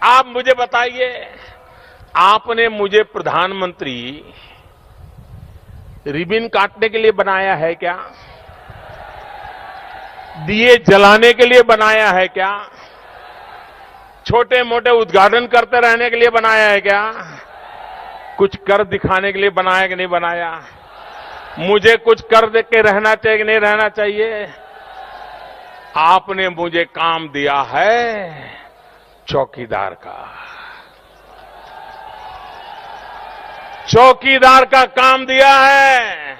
आप मुझे बताइए, आपने मुझे प्रधानमंत्री रिबन काटने के लिए बनाया है क्या? दिए जलाने के लिए बनाया है क्या? छोटे मोटे उद्घाटन करते रहने के लिए बनाया है क्या? कुछ कर दिखाने के लिए बनाया कि नहीं बनाया? मुझे कुछ कर दे के रहना चाहिए कि नहीं रहना चाहिए? आपने मुझे काम दिया है चौकीदार का। चौकीदार का काम दिया है।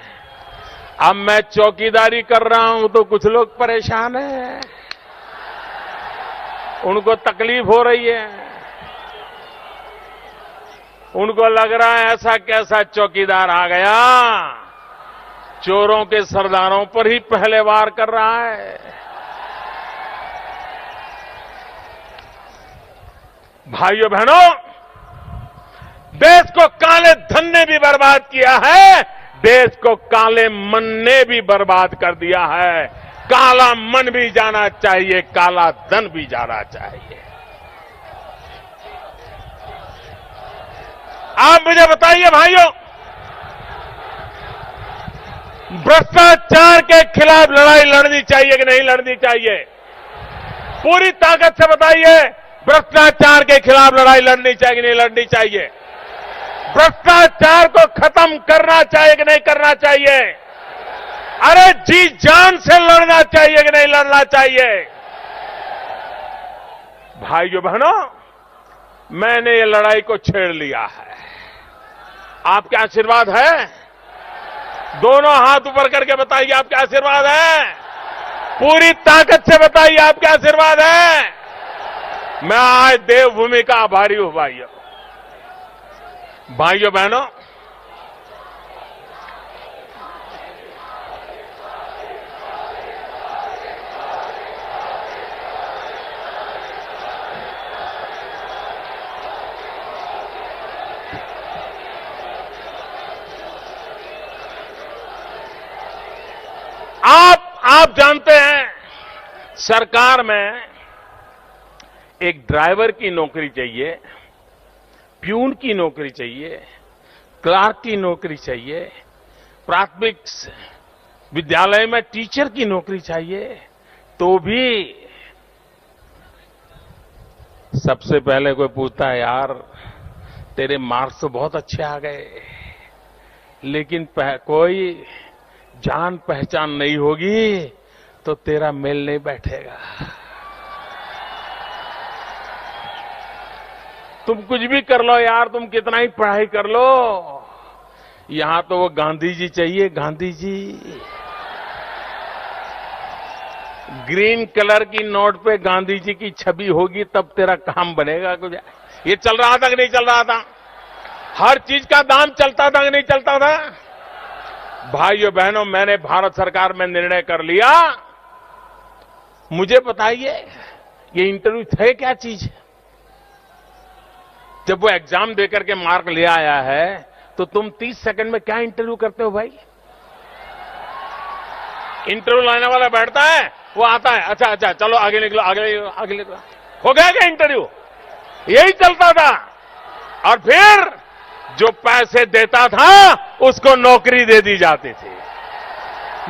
अब मैं चौकीदारी कर रहा हूं तो कुछ लोग परेशान हैं, उनको तकलीफ हो रही है। उनको लग रहा है ऐसा कैसा चौकीदार आ गया, चोरों के सरदारों पर ही पहले वार कर रहा है। भाइयों बहनों, देश को काले धन ने भी बर्बाद किया है, देश को काले मन ने भी बर्बाद कर दिया है। काला मन भी जाना चाहिए, काला धन भी जाना चाहिए। आप मुझे बताइए भाइयों, भ्रष्टाचार के खिलाफ लड़ाई लड़नी चाहिए कि नहीं लड़नी चाहिए? पूरी ताकत से बताइए, भ्रष्टाचार के खिलाफ लड़ाई लड़नी चाहिए कि नहीं लड़नी चाहिए? भ्रष्टाचार को खत्म करना चाहिए कि नहीं करना चाहिए? अरे जी जान से लड़ना चाहिए कि नहीं लड़ना चाहिए? भाइयों बहनों, मैंने ये लड़ाई को छेड़ लिया है। आपके आशीर्वाद है? दोनों हाथ ऊपर करके बताइए, आपका आशीर्वाद है? पूरी ताकत से बताइए, आपका आशीर्वाद है? मैं आज देवभूमि का आभारी हूं भाइयों। भाइयों बहनों, आप जानते हैं, सरकार में एक ड्राइवर की नौकरी चाहिए, प्यून की नौकरी चाहिए, क्लार्क की नौकरी चाहिए, प्राथमिक विद्यालय में टीचर की नौकरी चाहिए, तो भी सबसे पहले कोई पूछता है, यार तेरे मार्क्स तो बहुत अच्छे आ गए, लेकिन कोई जान पहचान नहीं होगी तो तेरा मेल नहीं बैठेगा। तुम कुछ भी कर लो यार, तुम कितना ही पढ़ाई कर लो, यहां तो वो गांधी जी चाहिए, गांधी जी। ग्रीन कलर की नोट पे गांधी जी की छवि होगी तब तेरा काम बनेगा कुछ। ये चल रहा था कि नहीं चल रहा था? हर चीज का दाम चलता था कि नहीं चलता था? भाइयों बहनों, मैंने भारत सरकार में निर्णय कर लिया। मुझे बताइए, ये इंटरव्यू थे क्या चीज? जब वो एग्जाम देकर के मार्क ले आया है तो तुम 30 सेकंड में क्या इंटरव्यू करते हो भाई? इंटरव्यू लाने वाला बैठता है, वो आता है, अच्छा अच्छा चलो आगे निकलो, आगे निकलो, हो गया क्या इंटरव्यू? यही चलता था। और फिर जो पैसे देता था उसको नौकरी दे दी जाती थी।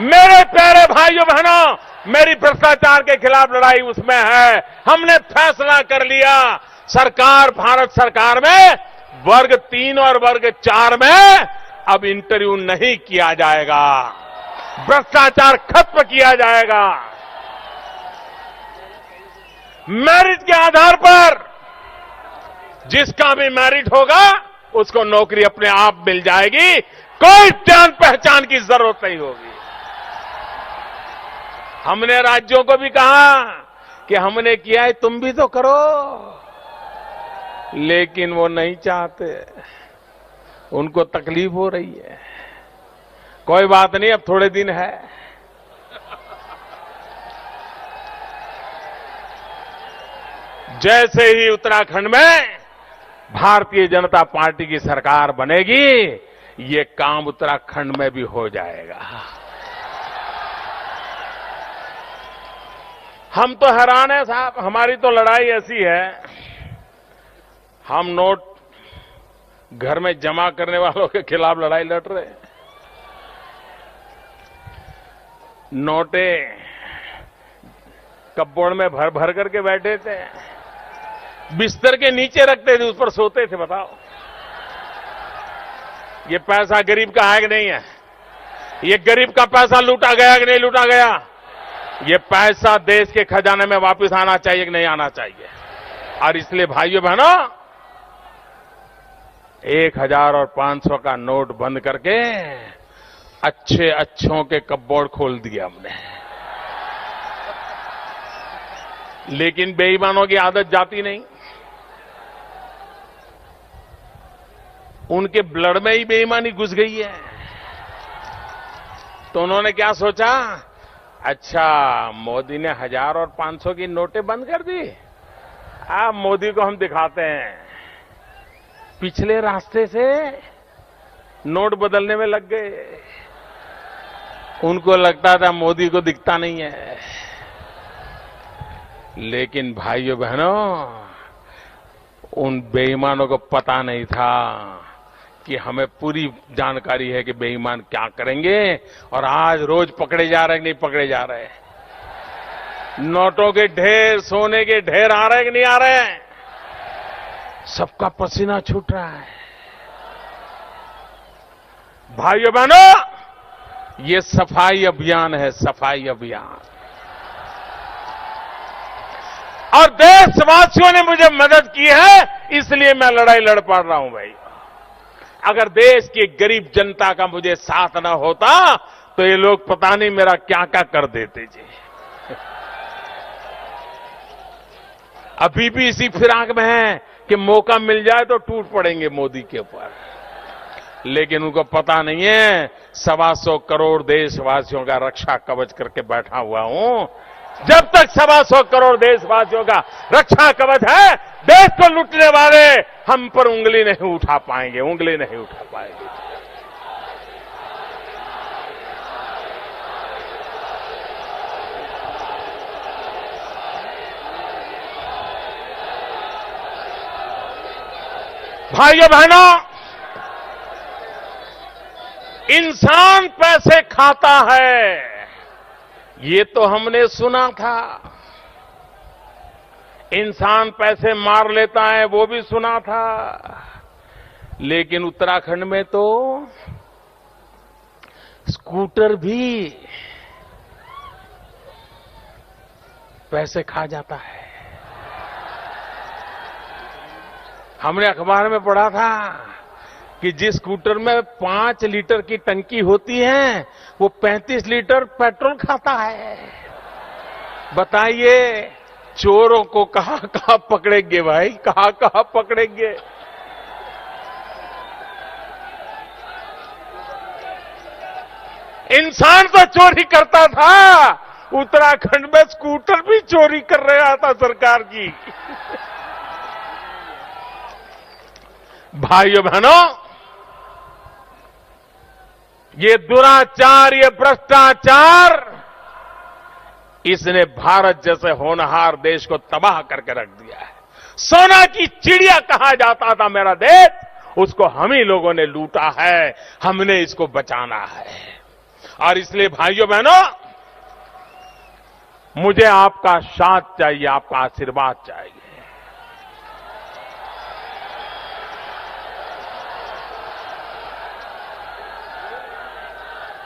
मेरे प्यारे भाइयों बहनों, मेरी भ्रष्टाचार के खिलाफ लड़ाई उसमें है। हमने फैसला कर लिया, सरकार, भारत सरकार में वर्ग 3 और वर्ग 4 में अब इंटरव्यू नहीं किया जाएगा, भ्रष्टाचार खत्म किया जाएगा। मेरिट के आधार पर जिसका भी मेरिट होगा उसको नौकरी अपने आप मिल जाएगी, कोई जान पहचान की जरूरत नहीं होगी। हमने राज्यों को भी कहा कि हमने किया है, तुम भी तो करो, लेकिन वो नहीं चाहते, उनको तकलीफ हो रही है। कोई बात नहीं, अब थोड़े दिन है। जैसे ही उत्तराखंड में भारतीय जनता पार्टी की सरकार बनेगी, ये काम उत्तराखंड में भी हो जाएगा। हम तो हैरान है साहब, हमारी तो लड़ाई ऐसी है, हम नोट घर में जमा करने वालों के खिलाफ लड़ाई लड़ रहे हैं। नोटे कपबोर्ड में भर भर करके बैठे थे, बिस्तर के नीचे रखते थे, उस पर सोते थे। बताओ, ये पैसा गरीब का है कि नहीं है? ये गरीब का पैसा लूटा गया कि नहीं लूटा गया? ये पैसा देश के खजाने में वापस आना चाहिए कि नहीं आना चाहिए? और इसलिए भाइयों बहनों, 1000 और 500 का नोट बंद करके अच्छे अच्छों के कपबोर्ड खोल दिए हमने। लेकिन बेईमानों की आदत जाती नहीं। उनके ब्लड में ही बेईमानी घुस गई है। तो उन्होंने क्या सोचा, अच्छा मोदी ने 1000 और 500 की नोटें बंद कर दी, अब मोदी को हम दिखाते हैं। पिछले रास्ते से नोट बदलने में लग गए। उनको लगता था मोदी को दिखता नहीं है। लेकिन भाइयों बहनों, उन बेईमानों को पता नहीं था कि हमें पूरी जानकारी है कि बेईमान क्या करेंगे। और आज रोज पकड़े जा रहे हैं कि नहीं पकड़े जा रहे हैं? नोटों के ढेर, सोने के ढेर आ रहे हैं कि नहीं आ रहे हैं? सबका पसीना छूट रहा है। भाइयों बहनों, ये सफाई अभियान है, सफाई अभियान। और देशवासियों ने मुझे मदद की है, इसलिए मैं लड़ाई लड़ पा रहा हूं भाई। अगर देश की गरीब जनता का मुझे साथ न होता तो ये लोग पता नहीं मेरा क्या क्या कर देते जी। अभी भी इसी फिराक में है कि मौका मिल जाए तो टूट पड़ेंगे मोदी के ऊपर। लेकिन उनको पता नहीं है 125 करोड़ देशवासियों का रक्षा कवच करके बैठा हुआ हूं। जब तक 125 करोड़ देशवासियों का रक्षा कवच है, देश को लूटने वाले हम पर उंगली नहीं उठा पाएंगे, उंगली नहीं उठा पाएंगे। भाइयों बहनों, इंसान पैसे खाता है, ये तो हमने सुना था। इंसान पैसे मार लेता है, वो भी सुना था। लेकिन उत्तराखंड में तो स्कूटर भी पैसे खा जाता है। हमने अखबार में पढ़ा था कि जिस स्कूटर में 5 लीटर की टंकी होती है, वो 35 लीटर पेट्रोल खाता है। बताइए, चोरों को कहां कहां पकड़ेंगे भाई, कहां कहां पकड़ेंगे? इंसान तो चोरी करता था, उत्तराखंड में स्कूटर भी चोरी कर रहा था सरकार की। भाइयों बहनों, ये दुराचार, ये भ्रष्टाचार, इसने भारत जैसे होनहार देश को तबाह करके रख दिया है। सोना की चिड़िया कहा जाता था मेरा देश, उसको हम ही लोगों ने लूटा है। हमने इसको बचाना है। और इसलिए भाइयों बहनों, मुझे आपका साथ चाहिए, आपका आशीर्वाद चाहिए।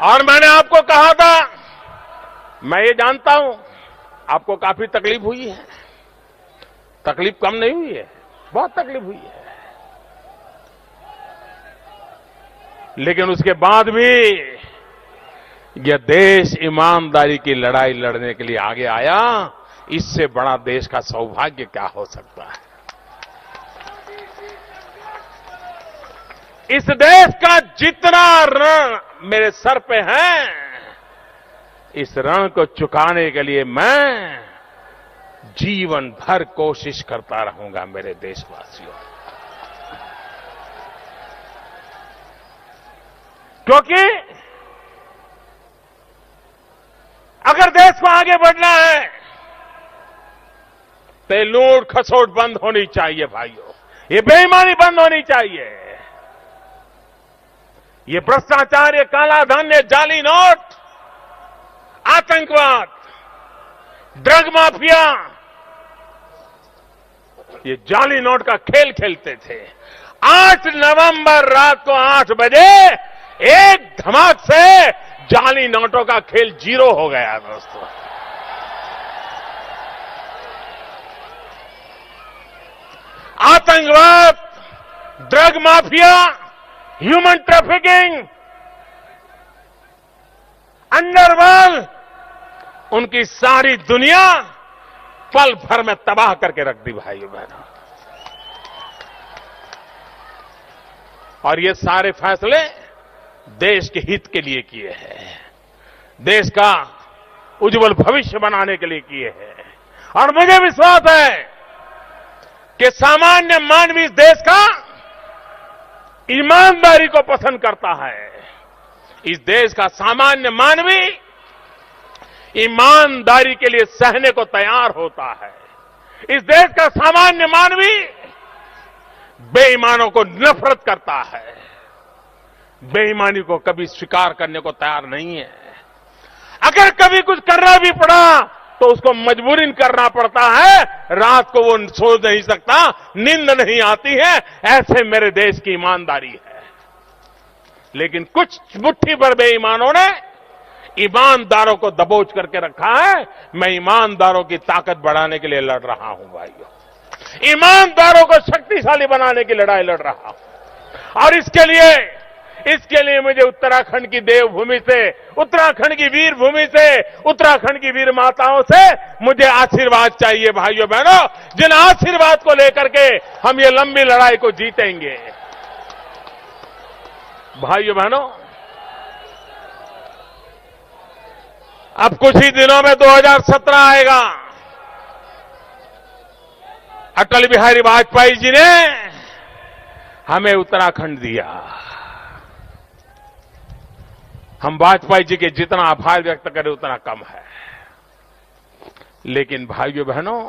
और मैंने आपको कहा था, मैं ये जानता हूं आपको काफी तकलीफ हुई है। तकलीफ कम नहीं हुई है, बहुत तकलीफ हुई है। लेकिन उसके बाद भी यह देश ईमानदारी की लड़ाई लड़ने के लिए आगे आया। इससे बड़ा देश का सौभाग्य क्या हो सकता है? इस देश का जितना ऋण मेरे सर पे है, इस ऋण को चुकाने के लिए मैं जीवन भर कोशिश करता रहूंगा मेरे देशवासियों। क्योंकि अगर देश को आगे बढ़ना है तो लूट खसोट बंद होनी चाहिए भाइयों। ये बेईमानी बंद होनी चाहिए। ये भ्रष्टाचार, ये काला धन, ये जाली नोट, आतंकवाद, ड्रग माफिया, ये जाली नोट का खेल खेलते थे। 8 नवंबर रात को 8 बजे एक धमाक से जाली नोटों का खेल जीरो हो गया दोस्तों। आतंकवाद, drug mafia, human trafficking, underworld, उनकी सारी दुनिया पल भर में तबाह करके रख दी भाइयों बहनों। और ये सारे फैसले देश के हित के लिए किए हैं, देश का उज्जवल भविष्य बनाने के लिए किए हैं। और मुझे विश्वास है कि सामान्य मानवी इस देश का ईमानदारी को पसंद करता है। इस देश का सामान्य मानवी ईमानदारी के लिए सहने को तैयार होता है। इस देश का सामान्य मानवी बेईमानों को नफरत करता है, बेईमानी को कभी स्वीकार करने को तैयार नहीं है। अगर कभी कुछ करना भी पड़ा तो उसको मजबूरीन करना पड़ता है। रात को वो सोच नहीं सकता, नींद नहीं आती है। ऐसे मेरे देश की ईमानदारी है। लेकिन कुछ मुट्ठी भर बेईमानों ने ईमानदारों को दबोच करके रखा है। मैं ईमानदारों की ताकत बढ़ाने के लिए लड़ रहा हूं भाइयों, ईमानदारों को शक्तिशाली बनाने की लड़ाई लड़ रहा हूं। और इसके लिए मुझे उत्तराखंड की देवभूमि से, उत्तराखंड की वीर भूमि से, उत्तराखंड की वीर माताओं से मुझे आशीर्वाद चाहिए भाइयों बहनों, जिन आशीर्वाद को लेकर के हम ये लंबी लड़ाई को जीतेंगे। भाइयों बहनों, अब कुछ ही दिनों में 2017 आएगा। अटल बिहारी वाजपेयी जी ने हमें उत्तराखंड दिया। हम वाजपेयी जी के जितना आभार व्यक्त करें उतना कम है। लेकिन भाइयों बहनों,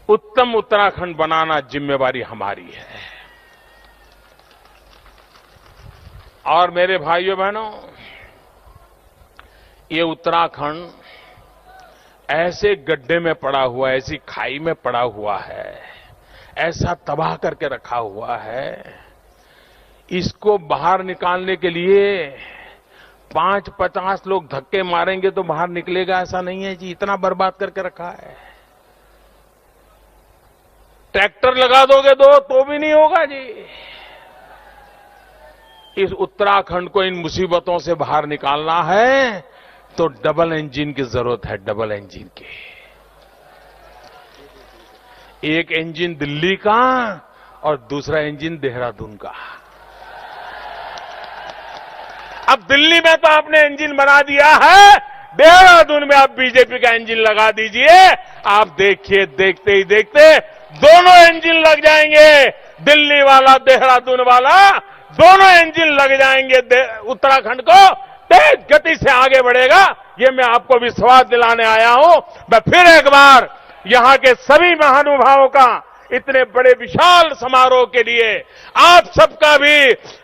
उत्तम उत्तराखंड बनाना जिम्मेवारी हमारी है। और मेरे भाइयों बहनों, ये उत्तराखंड ऐसे गड्ढे में पड़ा हुआ है, ऐसी खाई में पड़ा हुआ है, ऐसा तबाह करके रखा हुआ है। इसको बाहर निकालने के लिए 5-50 लोग धक्के मारेंगे तो बाहर निकलेगा, ऐसा नहीं है जी। इतना बर्बाद करके रखा है। ट्रैक्टर लगा दोगे तो भी नहीं होगा जी। इस उत्तराखंड को इन मुसीबतों से बाहर निकालना है तो डबल इंजन की जरूरत है, डबल इंजन की। एक इंजन दिल्ली का और दूसरा इंजन देहरादून का। अब दिल्ली में तो आपने इंजन बना दिया है, देहरादून में आप बीजेपी का इंजन लगा दीजिए। आप देखिए, देखते ही देखते दोनों इंजन लग जाएंगे। दिल्ली वाला, देहरादून वाला, दोनों इंजन लग जाएंगे। उत्तराखंड को तेज गति से आगे बढ़ेगा, ये मैं आपको विश्वास दिलाने आया हूं। मैं फिर एक बार यहां के सभी महानुभावों का इतने बड़े विशाल समारोह के लिए आप सबका भी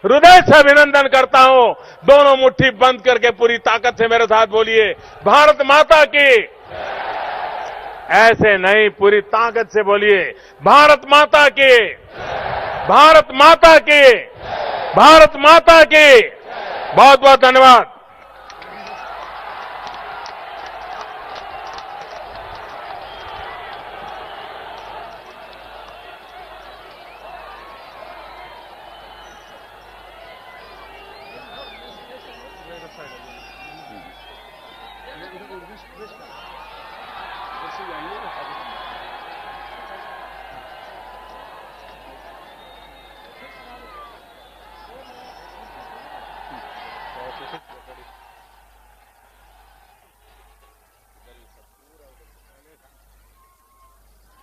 हृदय से अभिनंदन करता हूं। दोनों मुट्ठी बंद करके पूरी ताकत से मेरे साथ बोलिए, भारत माता की। ऐसे नहीं, पूरी ताकत से बोलिए, भारत माता की, भारत माता की, भारत माता की। बहुत बहुत धन्यवाद। Thank you.